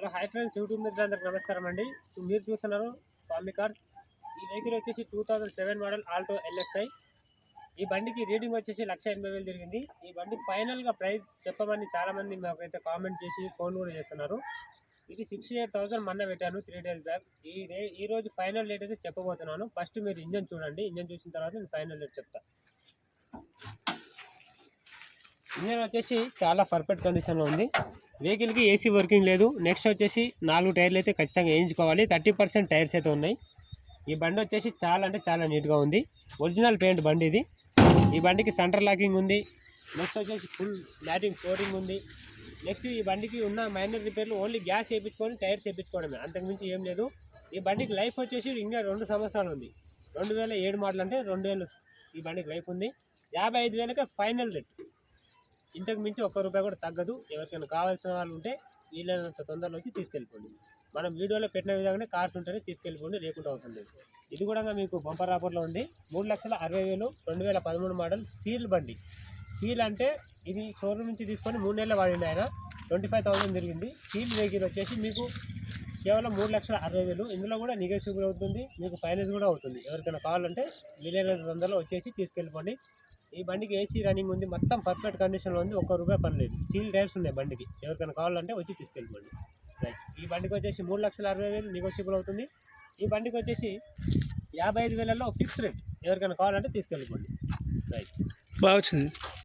Hello hi friends, YouTube మిత్రులందరికీ నమస్కారం అండి. మీరు చూస్తున్నారు స్వామి కార్స్. ఈ వెహికల్ వచ్చేసి 2007 మోడల్ ఆల్టో ఎల్ఎక్స్ఐ. ఈ బండికి రీడింగ్ వచ్చేసి 1,80,000 తిరిగింది. ఈ బండి ఫైనల్గా ప్రైస్ చెప్పమని చాలామంది మాకైతే కామెంట్ చేసి ఫోన్ కూడా చేస్తున్నారు. ఇది 68,000 మొన్న పెట్టాను 3 days బ్యాక్. ఈ రోజు ఫైనల్ రేట్ అయితే చెప్పబోతున్నాను. ఫస్ట్ మీరు ఇంజన్ చూడండి, ఇంజన్ చూసిన తర్వాత నేను ఫైనల్ రేట్ చెప్తాను. ఇంజన్ వచ్చేసి చాలా పర్ఫెక్ట్ కండిషన్లో ఉంది. వెహికల్కి ఏసీ వర్కింగ్ లేదు. నెక్స్ట్ వచ్చేసి 4 టైర్లు అయితే ఖచ్చితంగా వేయించుకోవాలి. 30% టైర్స్ అయితే ఉన్నాయి. ఈ బండి వచ్చేసి చాలా అంటే చాలా నీట్గా ఉంది. ఒరిజినల్ పెయింట్ బండి ఇది. ఈ బండికి సెంటర్ లాకింగ్ ఉంది. నెక్స్ట్ వచ్చేసి ఫుల్ మ్యాటింగ్ ఫ్లోరింగ్ ఉంది. నెక్స్ట్ ఈ బండికి ఉన్న మైనర్ రిపేర్లు ఓన్లీ గ్యాస్ వేయించుకొని టైర్స్ వేయించుకోవడమే, అంతకుమించి ఏం లేదు. ఈ బండికి లైఫ్ వచ్చేసి ఇంకా 2 సంవత్సరాలు ఉంది. 2007 మోడల్ అంటే 2 ఏళ్ళు ఈ బండికి లైఫ్ ఉంది. 55,000కే ఫైనల్ రేట్. ఇంతకు మించి ₹1 కూడా తగ్గదు. ఎవరికైనా కావాల్సిన వాళ్ళు ఉంటే వీలైనంత తొందరలో వచ్చి తీసుకెళ్ళిపోండి. మనం వీడియోలో పెట్టిన విధంగానే కార్స్ ఉంటేనే తీసుకెళ్ళిపోండి, లేకుండా అవసరం లేదు. ఇది కూడా మీకు బంపర్ ఆఫర్లో ఉంది. 3,60,000 2013 మోడల్ సీల్ బండి. సీల్ అంటే ఇది షోరూమ్ నుంచి తీసుకొని 3 నెలలు వాడింది ఆయన. 25,000 తిరిగింది. సీల్ వెహికల్ వచ్చేసి మీకు కేవలం 3,60,000. ఇందులో కూడా నెగోషియబుల్ అవుతుంది, మీకు ఫైనాన్స్ కూడా అవుతుంది. ఎవరికైనా కావాలంటే వీలైనంత తొందరలో వచ్చేసి తీసుకెళ్ళిపోండి. ఈ బండికి ఏసీ రన్నింగ్ ఉంది, మొత్తం పర్ఫెక్ట్ కండిషన్లో ఉంది. ₹1 పని లేదు. సీల్ టైర్స్ ఉన్నాయి బండికి. ఎవరికైనా కావాలంటే వచ్చి తీసుకెళ్ళిపోండి. రైట్. ఈ బండికి వచ్చేసి 3,60,000 నెగోషియబుల్ అవుతుంది. ఈ బండికి వచ్చేసి 55,000లో ఫిక్స్ రేట్. ఎవరికైనా కావాలంటే తీసుకెళ్ళిపోండి. రైట్. బాగా వచ్చింది.